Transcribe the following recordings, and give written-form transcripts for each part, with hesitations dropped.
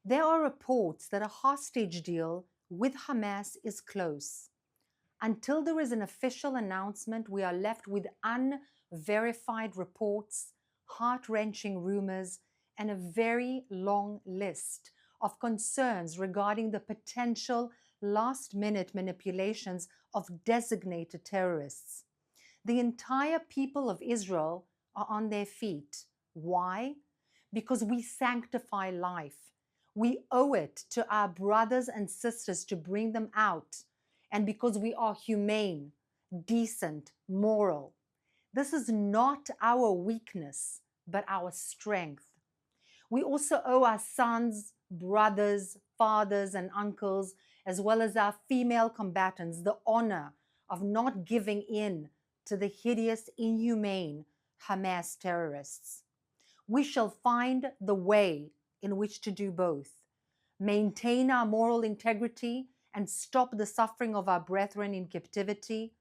There are reports that a hostage deal with Hamas is close. Until there is an official announcement, we are left with unverified reports, heart-wrenching rumors, and a very long list of concerns regarding the potential last-minute manipulations of designated terrorists. The entire people of Israel are on their feet. Why? Because we sanctify life. We owe it to our brothers and sisters to bring them out, and because we are humane, decent, moral. This is not our weakness, but our strength. We also owe our sons, brothers, fathers, and uncles, as well as our female combatants, the honor of not giving in to the hideous, inhumane Hamas terrorists. We shall find the way in which to do both, maintain our moral integrity and stop the suffering of our brethren in captivity,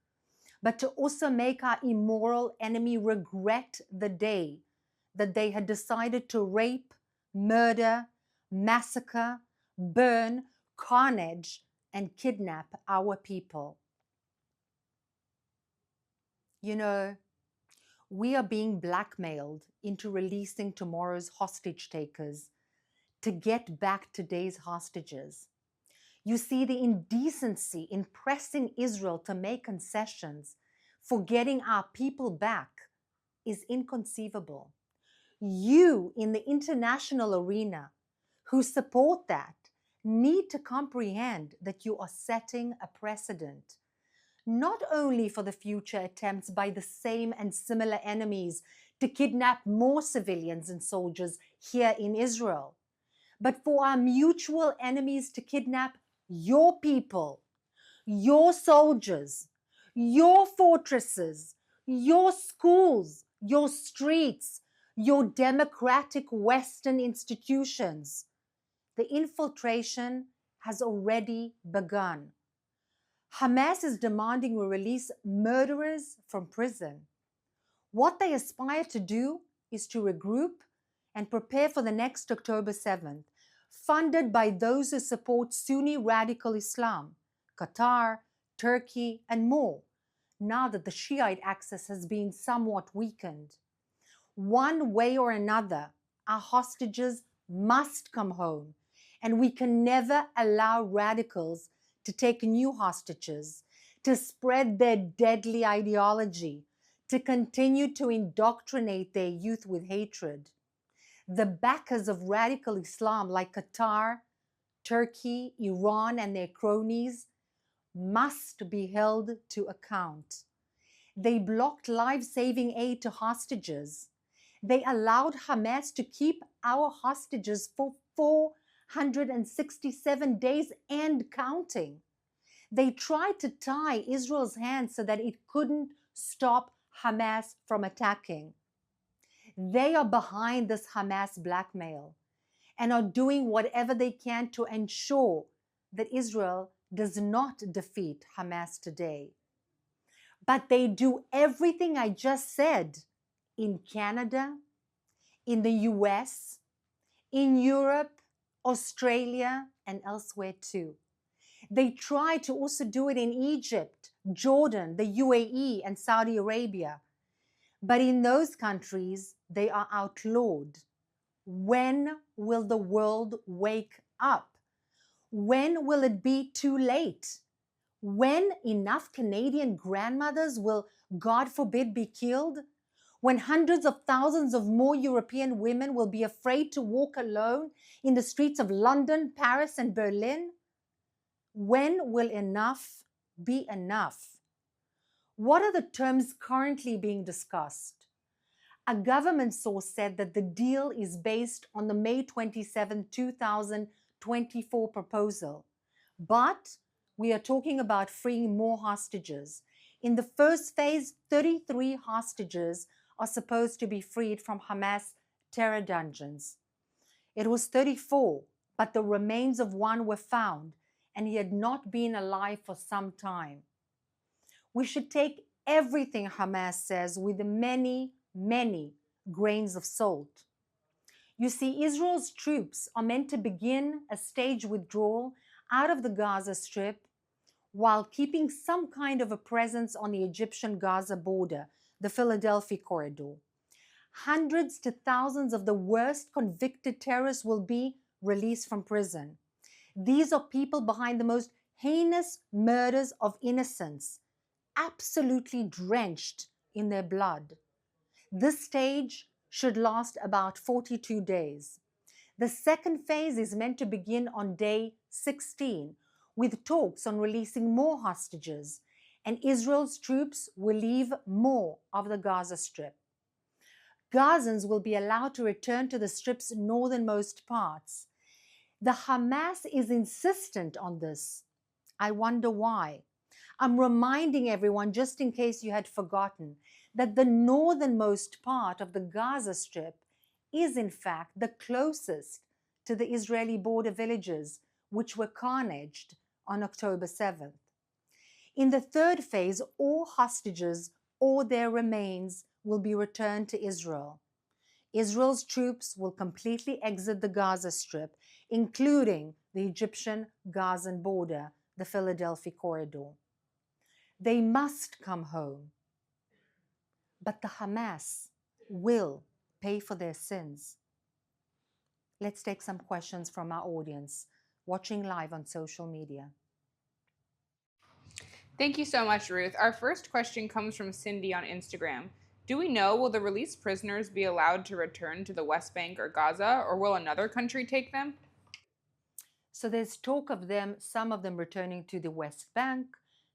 but to also make our immoral enemy regret the day that they had decided to rape, murder, massacre, burn, carnage, and kidnap our people. You know, we are being blackmailed into releasing tomorrow's hostage takers to get back today's hostages. You see, the indecency in pressing Israel to make concessions for getting our people back is inconceivable. You in the international arena who support that need to comprehend that you are setting a precedent, not only for the future attempts by the same and similar enemies to kidnap more civilians and soldiers here in Israel, but for our mutual enemies to kidnap your people, your soldiers, your fortresses, your schools, your streets, your democratic Western institutions. The infiltration has already begun. Hamas is demanding we release murderers from prison. What they aspire to do is to regroup and prepare for the next October 7th, funded by those who support Sunni radical Islam, Qatar, Turkey, and more, now that the Shiite axis has been somewhat weakened. One way or another, our hostages must come home, and we can never allow radicals to take new hostages, to spread their deadly ideology, to continue to indoctrinate their youth with hatred. The backers of radical Islam like Qatar, Turkey, Iran, and their cronies must be held to account. They blocked life-saving aid to hostages. They allowed Hamas to keep our hostages for 467 days and counting. They tried to tie Israel's hands so that it couldn't stop Hamas from attacking. They are behind this Hamas blackmail and are doing whatever they can to ensure that Israel does not defeat Hamas today. But they do everything I just said in Canada, in the US, in Europe, Australia, and elsewhere too. They try to also do it in Egypt, Jordan, the UAE, and Saudi Arabia. But in those countries, they are outlawed. When will the world wake up? When will it be too late? When enough Canadian grandmothers will, God forbid, be killed? When hundreds of thousands of more European women will be afraid to walk alone in the streets of London, Paris, and Berlin? When will enough be enough? What are the terms currently being discussed? A government source said that the deal is based on the May 27, 2024 proposal. But we are talking about freeing more hostages. In the first phase, 33 hostages are supposed to be freed from Hamas terror dungeons. It was 34, but the remains of one were found, and he had not been alive for some time. We should take everything Hamas says with many grains of salt. You see, Israel's troops are meant to begin a staged withdrawal out of the Gaza Strip while keeping some kind of a presence on the Egyptian-Gaza border, the Philadelphia corridor. Hundreds to thousands of the worst convicted terrorists will be released from prison. These are people behind the most heinous murders of innocents, absolutely drenched in their blood. This stage should last about 42 days. The second phase is meant to begin on day 16, with talks on releasing more hostages, and Israel's troops will leave more of the Gaza Strip. Gazans will be allowed to return to the Strip's northernmost parts. The Hamas is insistent on this. I wonder why. I'm reminding everyone, just in case you had forgotten, that the northernmost part of the Gaza Strip is in fact the closest to the Israeli border villages, which were carnaged on October 7th. In the third phase, all hostages or their remains will be returned to Israel. Israel's troops will completely exit the Gaza Strip, including the Egyptian-Gazan border, the Philadelphia corridor. They must come home. But the Hamas will pay for their sins. Let's take some questions from our audience watching live on social media. Thank you so much, Ruth. Our first question comes from Cindy on Instagram. Do we know, will the released prisoners be allowed to return to the West Bank or Gaza, or will another country take them? So there's talk of them, some of them returning to the West Bank,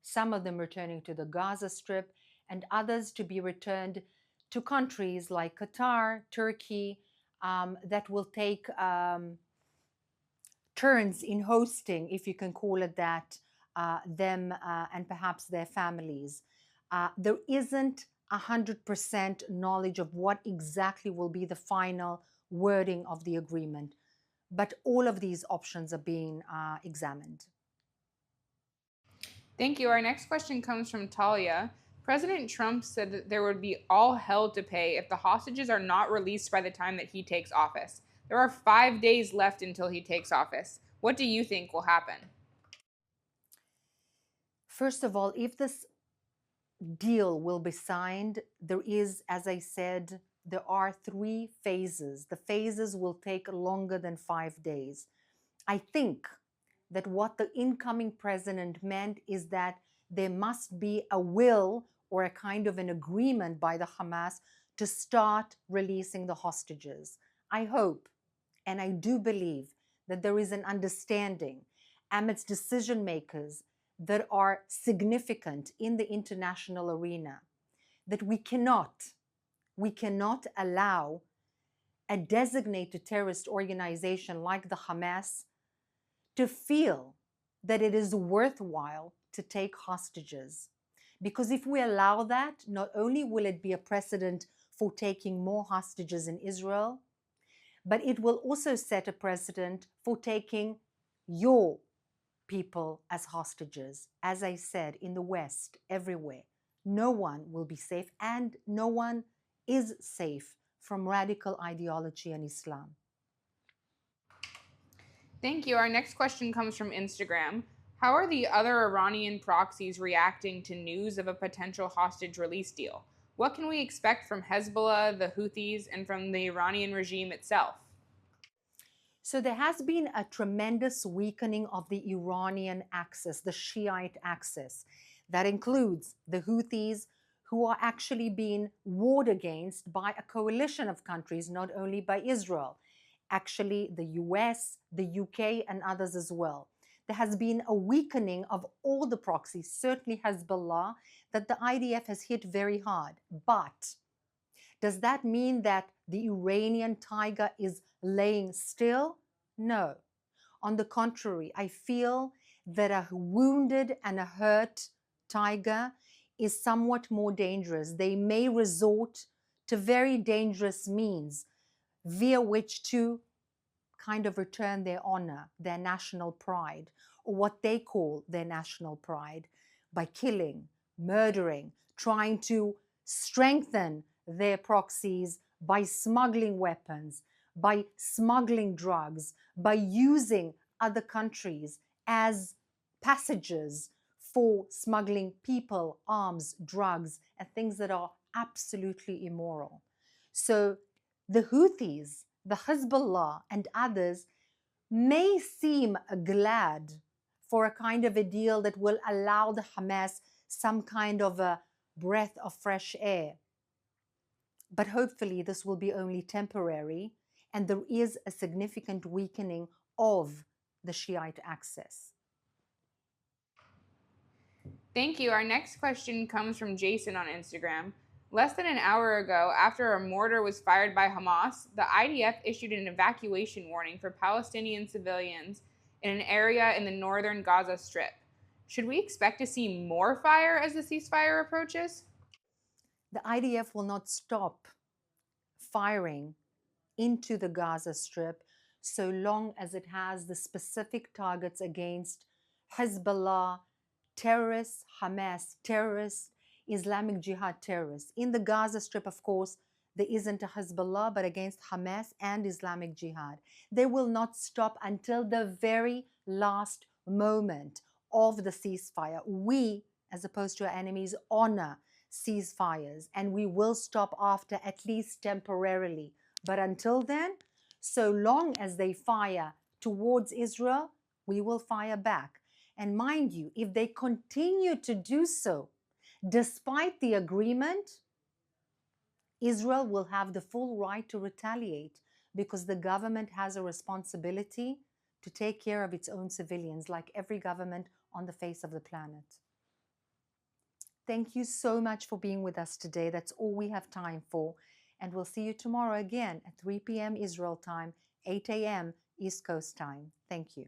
some of them returning to the Gaza Strip, and others to be returned to countries like Qatar, Turkey, that will take turns in hosting, if you can call it that, them and perhaps their families. There isn't 100% knowledge of what exactly will be the final wording of the agreement, but all of these options are being examined. Thank you. Our next question comes from Talia. President Trump said that there would be all hell to pay if the hostages are not released by the time that he takes office. There are 5 days left until he takes office. What do you think will happen? First of all, if this deal will be signed, there is, as I said, there are 3 phases. The phases will take longer than 5 days. I think that what the incoming president meant is that there must be a will or a kind of an agreement by the Hamas to start releasing the hostages. I hope, and I do believe, that there is an understanding amidst decision makers that are significant in the international arena, that we cannot allow a designated terrorist organization like the Hamas to feel that it is worthwhile to take hostages. Because if we allow that, not only will it be a precedent for taking more hostages in Israel, but it will also set a precedent for taking your people as hostages. As I said, in the West, everywhere, no one will be safe, and no one is safe from radical ideology and Islam. Thank you. Our next question comes from Instagram. How are the other Iranian proxies reacting to news of a potential hostage release deal? What can we expect from Hezbollah, the Houthis, and from the Iranian regime itself? So there has been a tremendous weakening of the Iranian axis, the Shiite axis. That includes the Houthis, who are actually being warred against by a coalition of countries, not only by Israel, actually the US, the UK, and others as well. There has been a weakening of all the proxies, certainly Hezbollah, that the IDF has hit very hard. But does that mean that the Iranian tiger is laying still? No. On the contrary, I feel that a wounded and a hurt tiger is somewhat more dangerous. They may resort to very dangerous means via which to kind of return their honor, their national pride, or what they call their national pride, by killing, murdering, trying to strengthen their proxies by smuggling weapons, by smuggling drugs, by using other countries as passages for smuggling people, arms, drugs, and things that are absolutely immoral. So the Houthis, the Hezbollah, and others may seem glad for a kind of a deal that will allow the Hamas some kind of a breath of fresh air. But hopefully, this will be only temporary, and there is a significant weakening of the Shiite axis. Thank you. Our next question comes from Jason on Instagram. Less than an hour ago, after a mortar was fired by Hamas, the IDF issued an evacuation warning for Palestinian civilians in an area in the northern Gaza Strip. Should we expect to see more fire as the ceasefire approaches? The IDF will not stop firing into the Gaza Strip so long as it has the specific targets against Hezbollah terrorists, Hamas terrorists, Islamic Jihad terrorists. In the Gaza Strip, of course, there isn't a Hezbollah, but against Hamas and Islamic Jihad. They will not stop until the very last moment of the ceasefire. We, as opposed to our enemies, honor ceasefires, and we will stop after, at least temporarily. But until then, so long as they fire towards Israel, we will fire back. And mind you, if they continue to do so, despite the agreement, Israel will have the full right to retaliate because the government has a responsibility to take care of its own civilians, like every government on the face of the planet. Thank you so much for being with us today. That's all we have time for. And we'll see you tomorrow again at 3 p.m. Israel time, 8 a.m. East Coast time. Thank you.